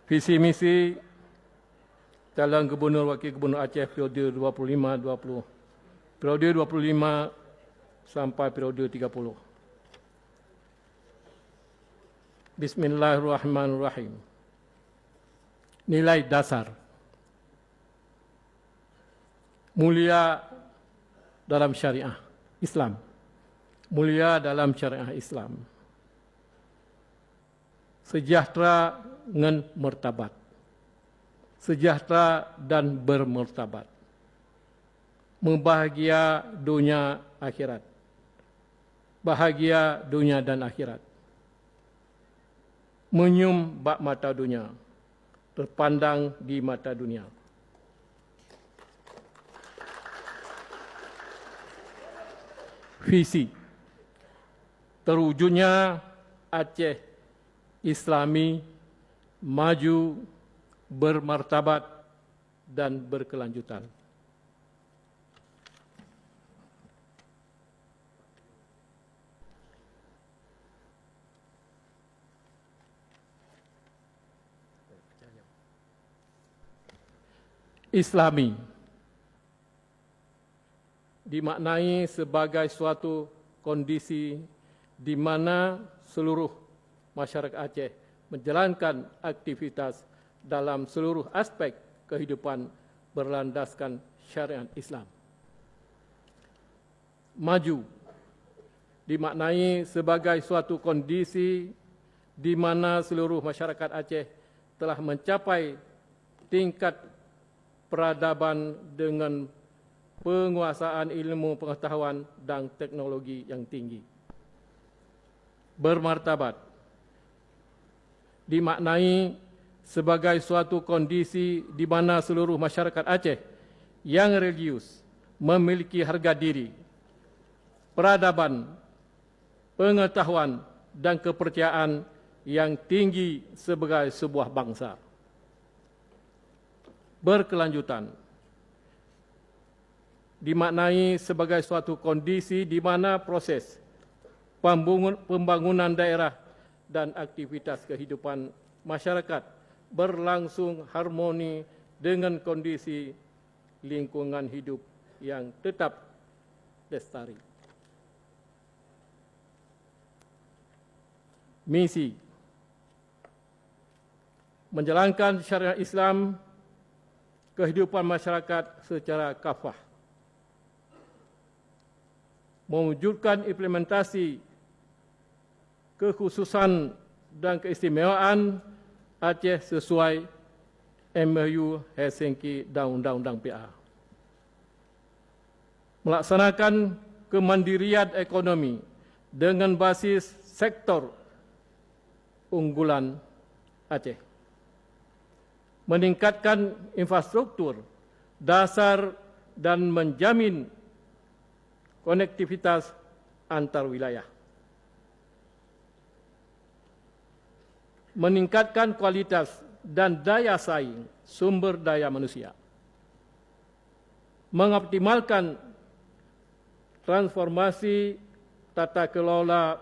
Visi misi Calon Gubernur Wakil Gubernur Aceh periode 25 sampai periode 30. Bismillahirrahmanirrahim. Nilai dasar. Mulia dalam syariah Islam. Mulia dalam syariah Islam. Sejahtera dengan martabat. Sejahtera dan bermartabat. Membahagia dunia akhirat. Bahagia dunia dan akhirat. Menyum bak mata dunia. Terpandang di mata dunia. Visi. Terwujudnya Aceh Islami, maju, bermartabat dan berkelanjutan. Islami dimaknai sebagai suatu kondisi di mana seluruh masyarakat Aceh menjalankan aktivitas dalam seluruh aspek kehidupan berlandaskan syariat Islam. Maju dimaknai sebagai suatu kondisi di mana seluruh masyarakat Aceh telah mencapai tingkat peradaban dengan penguasaan ilmu pengetahuan dan teknologi yang tinggi. Bermartabat dimaknai sebagai suatu kondisi di mana seluruh masyarakat Aceh yang religius memiliki harga diri, peradaban, pengetahuan dan kepercayaan yang tinggi sebagai sebuah bangsa. Berkelanjutan dimaknai sebagai suatu kondisi di mana proses pembangunan daerah dan aktivitas kehidupan masyarakat berlangsung harmoni dengan kondisi lingkungan hidup yang tetap lestari. Misi menjalankan syariat Islam kehidupan masyarakat secara kafah. Mewujudkan implementasi kekhususan dan keistimewaan Aceh sesuai MOU Helsinki dan Undang-Undang PA. Melaksanakan kemandirian ekonomi dengan basis sektor unggulan Aceh. Meningkatkan infrastruktur dasar dan menjamin konektivitas antar wilayah. Meningkatkan kualitas dan daya saing sumber daya manusia. Mengoptimalkan transformasi tata kelola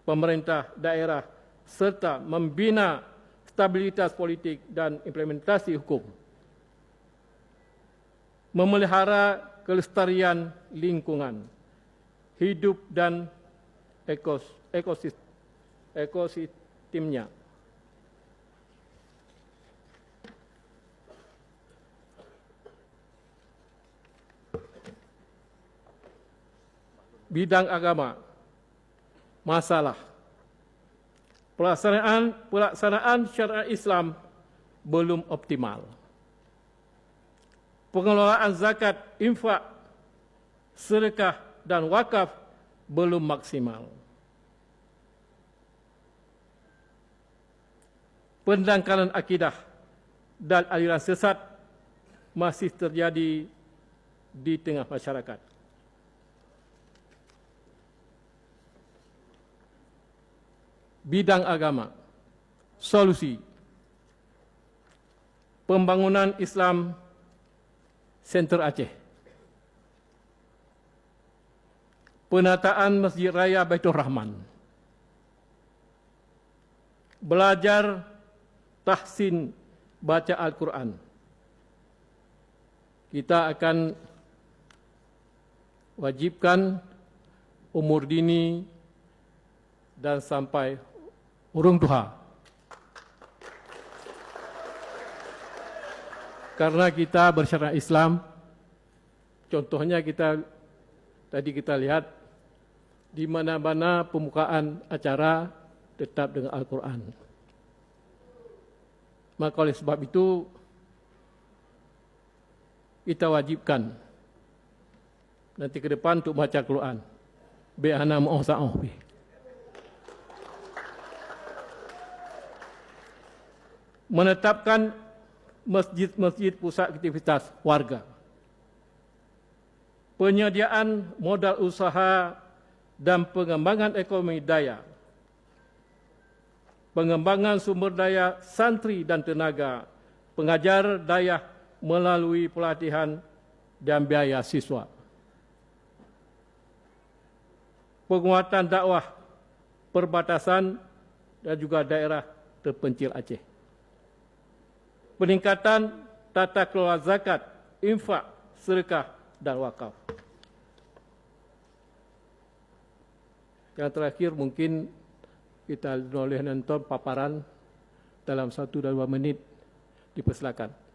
pemerintah daerah serta membina stabilitas politik dan implementasi hukum. Memelihara kelestarian lingkungan hidup dan ekosistemnya. Bidang agama, masalah. Pelaksanaan syariat Islam belum optimal. Pengelolaan zakat, infak, sedekah dan wakaf belum maksimal. Pendangkalan akidah dan aliran sesat masih terjadi di tengah masyarakat. Bidang agama, solusi, pembangunan Islam Center Aceh, penataan Masjid Raya Baitur Rahman, belajar tahsin baca Al-Quran. Kita akan wajibkan umur dini dan sampai urung duha. Karena kita bersyariat Islam, contohnya tadi kita lihat di mana-mana pembukaan acara tetap dengan Al-Quran. Maka oleh sebab itu kita wajibkan nanti ke depan untuk baca Al-Quran. Bi'ana mu'oh bi. Menetapkan masjid-masjid pusat aktivitas warga. Penyediaan modal usaha dan pengembangan ekonomi daya. Pengembangan sumber daya santri dan tenaga pengajar daya melalui pelatihan dan biaya siswa. Penguatan dakwah perbatasan dan juga daerah terpencil Aceh. Peningkatan tata kelola zakat, infak, sedekah dan wakaf. Yang terakhir mungkin kita boleh nonton paparan dalam 1 dan 2 menit. Dipersilakan.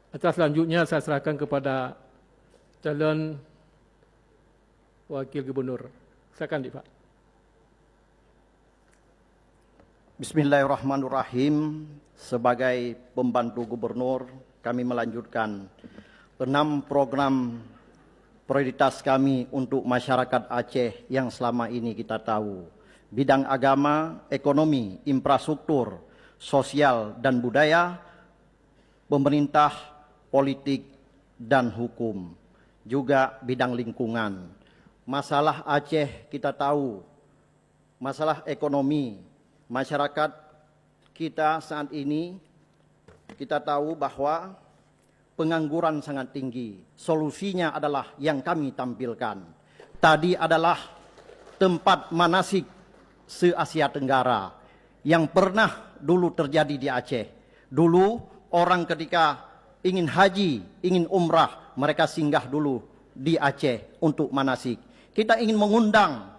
Atas selanjutnya saya serahkan kepada calon wakil gubernur. Silakan, Pak. Bismillahirrahmanirrahim. Sebagai pembantu gubernur, kami melanjutkan 6 program prioritas kami untuk masyarakat Aceh yang selama ini kita tahu. Bidang agama, ekonomi, infrastruktur, sosial dan budaya, pemerintah, politik, dan hukum. Juga bidang lingkungan. Masalah Aceh kita tahu, masalah ekonomi, masyarakat kita saat ini kita tahu bahwa pengangguran sangat tinggi. Solusinya adalah yang kami tampilkan. Tadi adalah tempat manasik se-Asia Tenggara yang pernah dulu terjadi di Aceh. Dulu orang ketika ingin haji, ingin umrah, mereka singgah dulu di Aceh untuk manasik. Kita ingin mengundang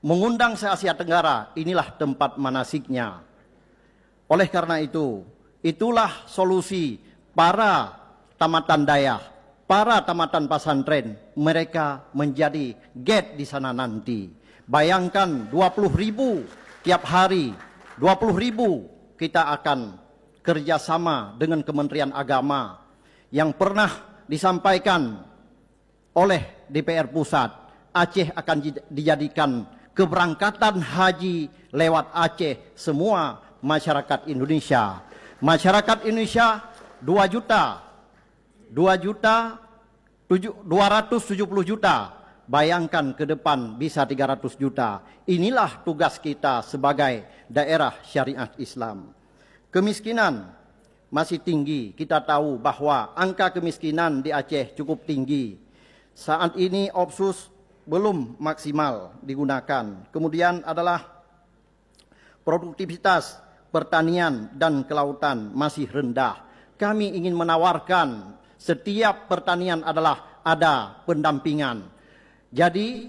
mengundang se-Asia Tenggara, inilah tempat manasiknya. Oleh karena itu, itulah solusi para tamatan dayah, para tamatan pesantren, mereka menjadi gate di sana nanti. Bayangkan 20.000 tiap hari, 20.000 kita akan kerjasama dengan Kementerian Agama yang pernah disampaikan oleh DPR Pusat. Aceh akan dijadikan keberangkatan haji lewat Aceh semua masyarakat Indonesia. Masyarakat Indonesia 2.270.000. Bayangkan ke depan bisa 300 juta. Inilah tugas kita sebagai daerah syariat Islam. Kemiskinan masih tinggi. Kita tahu bahwa angka kemiskinan di Aceh cukup tinggi. Saat ini Opsus belum maksimal digunakan. Kemudian adalah produktivitas pertanian dan kelautan masih rendah. Kami ingin menawarkan setiap pertanian adalah ada pendampingan. Jadi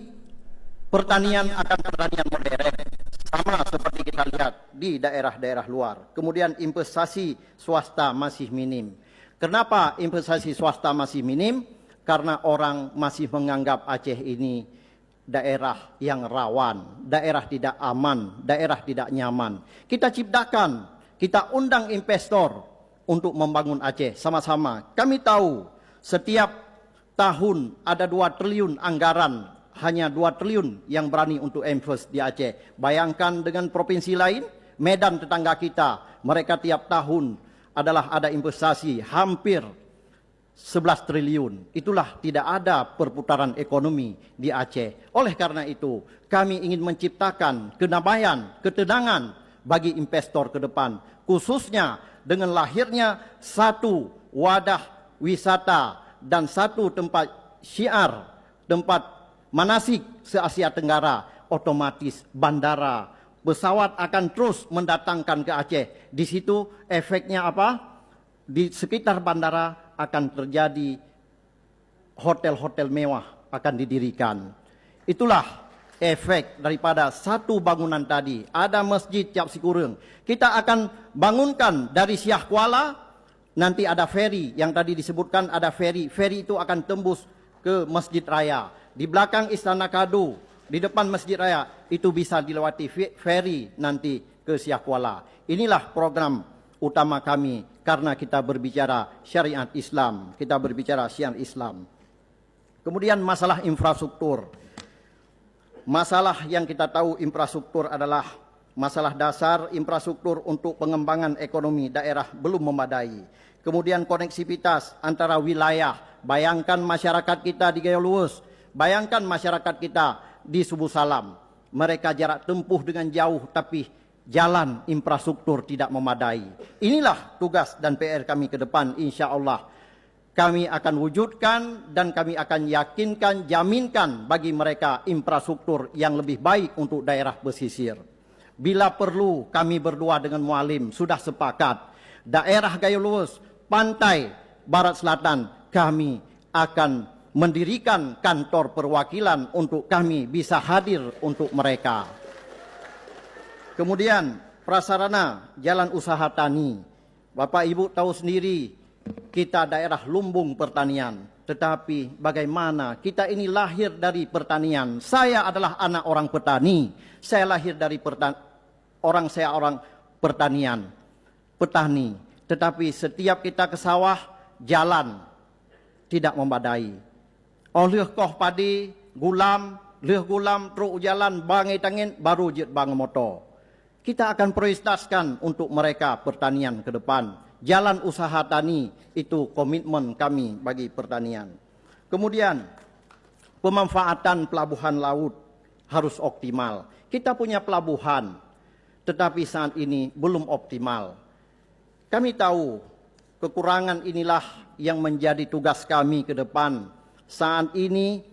pertanian akan pertanian modern, sama seperti kita lihat di daerah-daerah luar. Kemudian investasi swasta masih minim. Kenapa investasi swasta masih minim? Karena orang masih menganggap Aceh ini daerah yang rawan, daerah tidak aman, daerah tidak nyaman. Kita ciptakan, kita undang investor untuk membangun Aceh sama-sama. Kami tahu setiap tahun ada 2 triliun anggaran, hanya 2 triliun yang berani untuk invest di Aceh. Bayangkan dengan provinsi lain, Medan tetangga kita, mereka tiap tahun adalah ada investasi hampir 11 triliun. Itulah tidak ada perputaran ekonomi di Aceh. Oleh karena itu, kami ingin menciptakan kedamaian, ketenangan bagi investor ke depan. Khususnya dengan lahirnya satu wadah wisata dan satu tempat syiar, tempat manasik se-Asia Tenggara. Otomatis bandara, pesawat akan terus mendatangkan ke Aceh. Di situ efeknya apa? Di sekitar bandara akan terjadi hotel-hotel mewah akan didirikan. Itulah efek daripada satu bangunan tadi. Ada masjid Cap Sikurung. Kita akan bangunkan dari Siak Kuala. Nanti ada ferry yang tadi disebutkan, ada ferry. Ferry itu akan tembus ke Masjid Raya. Di belakang Istana Kadu, di depan Masjid Raya, itu bisa dilewati ferry nanti ke Siak Kuala. Inilah program utama kami karena kita berbicara syariat Islam, kita berbicara syiar Islam. Kemudian masalah infrastruktur. Masalah yang kita tahu infrastruktur adalah masalah dasar. Infrastruktur untuk pengembangan ekonomi daerah belum memadai. Kemudian koneksivitas antara wilayah. Bayangkan masyarakat kita di Gayo Luwus, bayangkan masyarakat kita di Subuh Salam. Mereka jarak tempuh dengan jauh tapi jalan infrastruktur tidak memadai. Inilah tugas dan PR kami ke depan, insya Allah. Kami akan wujudkan dan kami akan yakinkan, jaminkan bagi mereka infrastruktur yang lebih baik untuk daerah pesisir. Bila perlu kami berdua dengan mualim sudah sepakat. Daerah Gayo Luwus, pantai barat selatan, kami akan mendirikan kantor perwakilan untuk kami bisa hadir untuk mereka. Kemudian prasarana jalan usaha tani. Bapak Ibu tahu sendiri, kita daerah lumbung pertanian. Tetapi bagaimana kita ini lahir dari pertanian. Saya adalah anak orang petani. Saya lahir dari orang pertanian, petani. Tetapi setiap kita ke sawah, jalan tidak memadai. Oleh koh padi, gulam, leh gulam, truk jalan, bangai tangin, baru jet bang motor. Kita akan prioritaskan untuk mereka pertanian ke depan. Jalan usaha tani itu komitmen kami bagi pertanian. Kemudian pemanfaatan pelabuhan laut harus optimal. Kita punya pelabuhan, tetapi saat ini belum optimal. Kami tahu kekurangan inilah yang menjadi tugas kami ke depan. Saat ini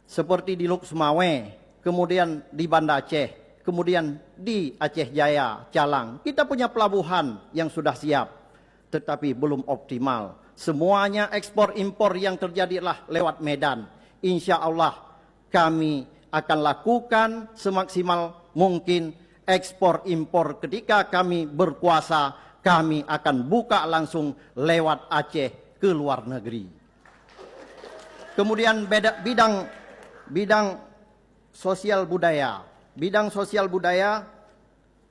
seperti di Luk Sumawe, kemudian di Banda Aceh, kemudian di Aceh Jaya, Calang. Kita punya pelabuhan yang sudah siap, tetapi belum optimal. Semuanya ekspor impor yang terjadilah lewat Medan. Insya Allah kami akan lakukan semaksimal mungkin ekspor impor. Ketika kami berkuasa, kami akan buka langsung lewat Aceh ke luar negeri. Kemudian bidang sosial budaya. Bidang sosial budaya,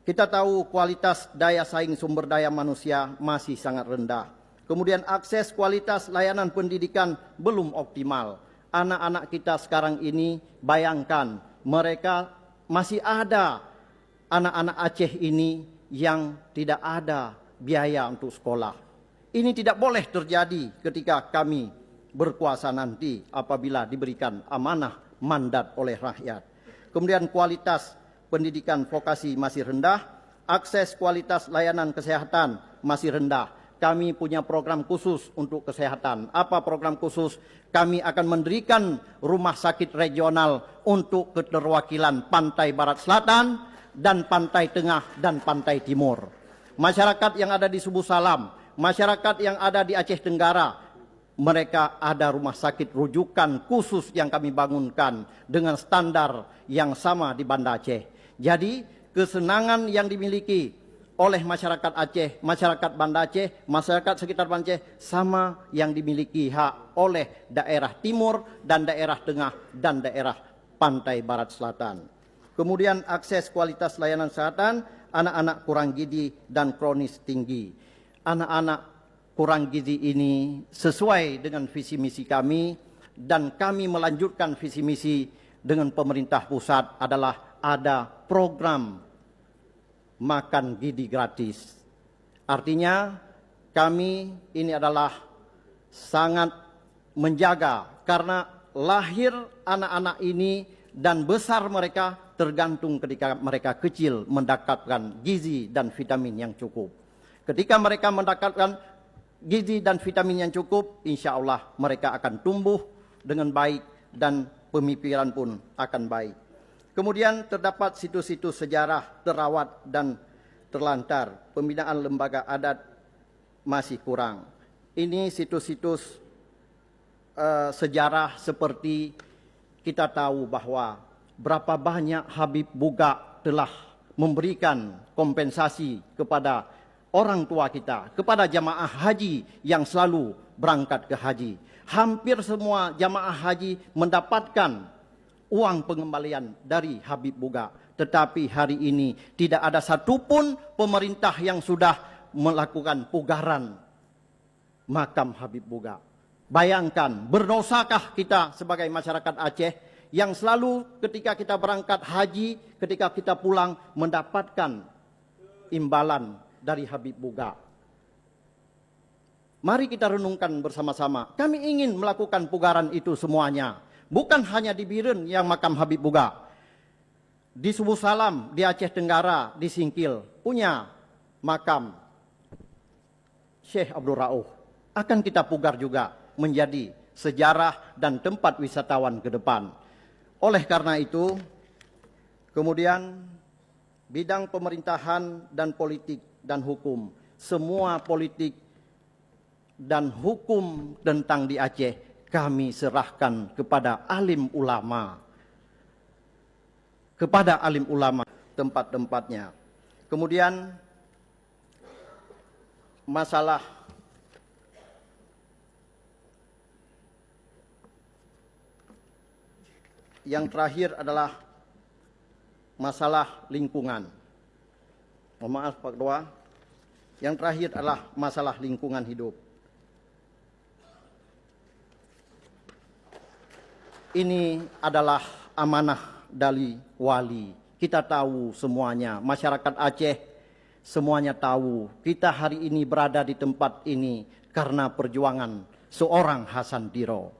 kita tahu kualitas daya saing sumber daya manusia masih sangat rendah. Kemudian akses kualitas layanan pendidikan belum optimal. Anak-anak kita sekarang ini, bayangkan, mereka masih ada anak-anak Aceh ini yang tidak ada biaya untuk sekolah. Ini tidak boleh terjadi ketika kami berkuasa nanti apabila diberikan amanah mandat oleh rakyat. Kemudian kualitas pendidikan vokasi masih rendah, akses kualitas layanan kesehatan masih rendah. Kami punya program khusus untuk kesehatan. Apa program khusus? Kami akan mendirikan rumah sakit regional untuk keterwakilan Pantai Barat Selatan dan Pantai Tengah dan Pantai Timur. Masyarakat yang ada di Subu Salam, masyarakat yang ada di Aceh Tenggara, mereka ada rumah sakit rujukan khusus yang kami bangunkan dengan standar yang sama di Banda Aceh. Jadi kesenangan yang dimiliki oleh masyarakat Aceh, masyarakat Banda Aceh, masyarakat sekitar Banda Aceh sama yang dimiliki hak oleh daerah timur dan daerah tengah dan daerah pantai barat selatan. Kemudian akses kualitas layanan kesehatan, anak-anak kurang gizi dan kronis tinggi. Anak-anak kurang gizi ini sesuai dengan visi misi kami dan kami melanjutkan visi misi dengan pemerintah pusat adalah ada program makan gizi gratis. Artinya kami ini adalah sangat menjaga karena lahir anak-anak ini dan besar mereka tergantung ketika mereka kecil mendapatkan gizi dan vitamin yang cukup. Ketika mereka mendapatkan gizi dan vitamin yang cukup, insya Allah mereka akan tumbuh dengan baik dan pemikiran pun akan baik. Kemudian terdapat situs-situs sejarah terawat dan terlantar. Pembinaan lembaga adat masih kurang. Ini situs-situs sejarah seperti kita tahu bahwa berapa banyak Habib Buga telah memberikan kompensasi kepada orang tua kita, kepada jamaah haji yang selalu berangkat ke haji. Hampir semua jamaah haji mendapatkan uang pengembalian dari Habib Buga. Tetapi hari ini tidak ada satupun pemerintah yang sudah melakukan pugaran makam Habib Buga. Bayangkan, berdosakah kita sebagai masyarakat Aceh yang selalu ketika kita berangkat haji, ketika kita pulang mendapatkan imbalan dari Habib Buga. Mari kita renungkan bersama-sama. Kami ingin melakukan pugaran itu semuanya. Bukan hanya di Biren yang makam Habib Buga. Di Subu Salam, di Aceh Tenggara, di Singkil, punya makam Syekh Abdul Rauf. Akan kita pugar juga menjadi sejarah dan tempat wisatawan ke depan. Oleh karena itu, kemudian bidang pemerintahan dan politik dan hukum. Semua politik dan hukum tentang di Aceh kami serahkan kepada alim ulama. Kepada alim ulama tempat-tempatnya. Kemudian masalah yang terakhir adalah masalah lingkungan. Mohon maaf Pak Ketua. Yang terakhir adalah masalah lingkungan hidup. Ini adalah amanah dari wali. Kita tahu semuanya, masyarakat Aceh semuanya tahu. Kita hari ini berada di tempat ini karena perjuangan seorang Hasan Diro.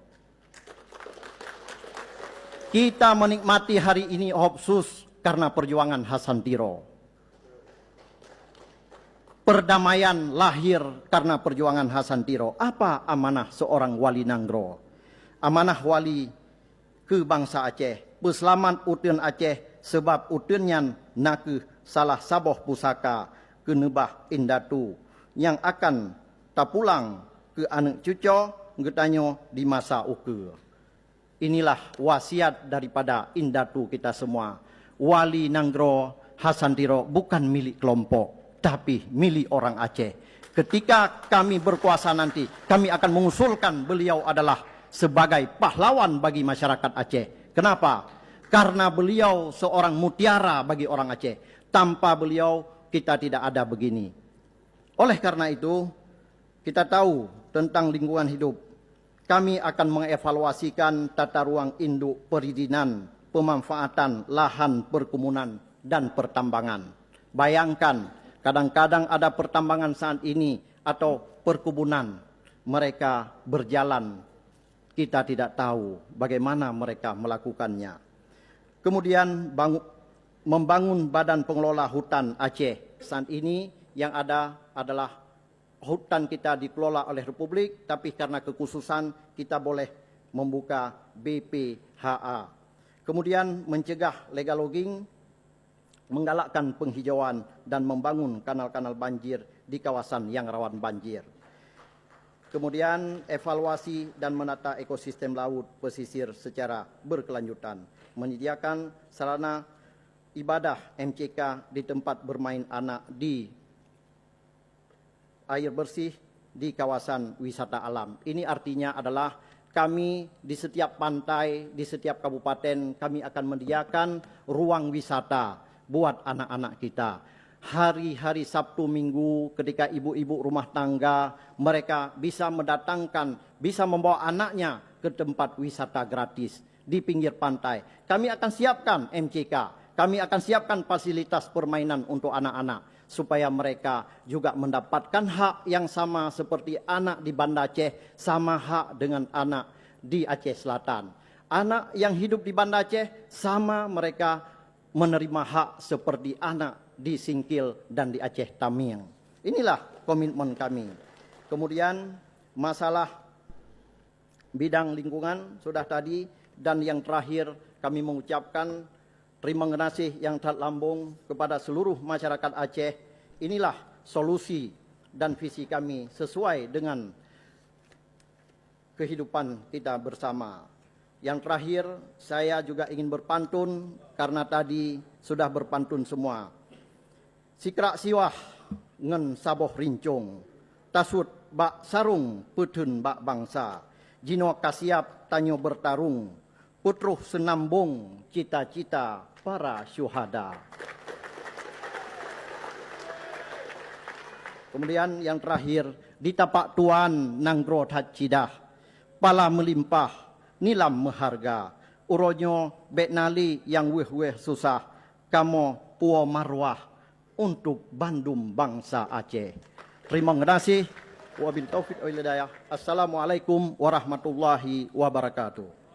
Kita menikmati hari ini khusus karena perjuangan Hasan Diro. Perdamaian lahir karena perjuangan Hasan Diro. Apa amanah seorang wali Nanggro? Amanah wali ke bangsa Aceh, peselamat utun Aceh sebab utunnya nak salah saboh pusaka ke nebah indatu yang akan tak pulang ke anak cucu getanyo di masa uke. Inilah wasiat daripada Indatu kita semua. Wali Nanggro Hasantiro bukan milik kelompok, tapi milik orang Aceh. Ketika kami berkuasa nanti, kami akan mengusulkan beliau adalah sebagai pahlawan bagi masyarakat Aceh. Kenapa? Karena beliau seorang mutiara bagi orang Aceh. Tanpa beliau kita tidak ada begini. Oleh karena itu, kita tahu tentang lingkungan hidup. Kami akan mengevaluasikan tata ruang induk perizinan, pemanfaatan lahan perkebunan dan pertambangan. Bayangkan, kadang-kadang ada pertambangan saat ini atau perkebunan, mereka berjalan, kita tidak tahu bagaimana mereka melakukannya. Kemudian membangun Badan Pengelola Hutan Aceh. Saat ini yang ada adalah hutan kita dikelola oleh Republik, tapi karena kekhususan kita boleh membuka BPHA. Kemudian mencegah legal logging, menggalakkan penghijauan dan membangun kanal-kanal banjir di kawasan yang rawan banjir. Kemudian evaluasi dan menata ekosistem laut pesisir secara berkelanjutan, menyediakan sarana ibadah MCK di tempat bermain anak di air bersih di kawasan wisata alam. Ini artinya adalah kami di setiap pantai, di setiap kabupaten, kami akan menyediakan ruang wisata buat anak-anak kita. Hari-hari Sabtu Minggu ketika ibu-ibu rumah tangga, mereka bisa mendatangkan, bisa membawa anaknya ke tempat wisata gratis di pinggir pantai. Kami akan siapkan MCK, kami akan siapkan fasilitas permainan untuk anak-anak, supaya mereka juga mendapatkan hak yang sama seperti anak di Banda Aceh, sama hak dengan anak di Aceh Selatan. Anak yang hidup di Banda Aceh sama mereka menerima hak seperti anak di Singkil dan di Aceh Tamiang. Inilah komitmen kami. Kemudian masalah bidang lingkungan sudah tadi, dan yang terakhir kami mengucapkan terima kasih yang tak lambung kepada seluruh masyarakat Aceh. Inilah solusi dan visi kami sesuai dengan kehidupan kita bersama. Yang terakhir, saya juga ingin berpantun karena tadi sudah berpantun semua. Sikrak siwah ngen saboh rincung, tasut bak sarung putun bak bangsa, jino kasiap tanyo bertarung, putruh senambung cita-cita para syuhada. Kemudian yang terakhir, di tapak tuan Nanggro Tacidah, pala melimpah, nilam meharga, uronyo beknali yang weh-weh susah, kamo puo marwah untuk Bandung bangsa Aceh. Terima kasih. Wabil taufiq wal hidayah. Assalamualaikum warahmatullahi wabarakatuh.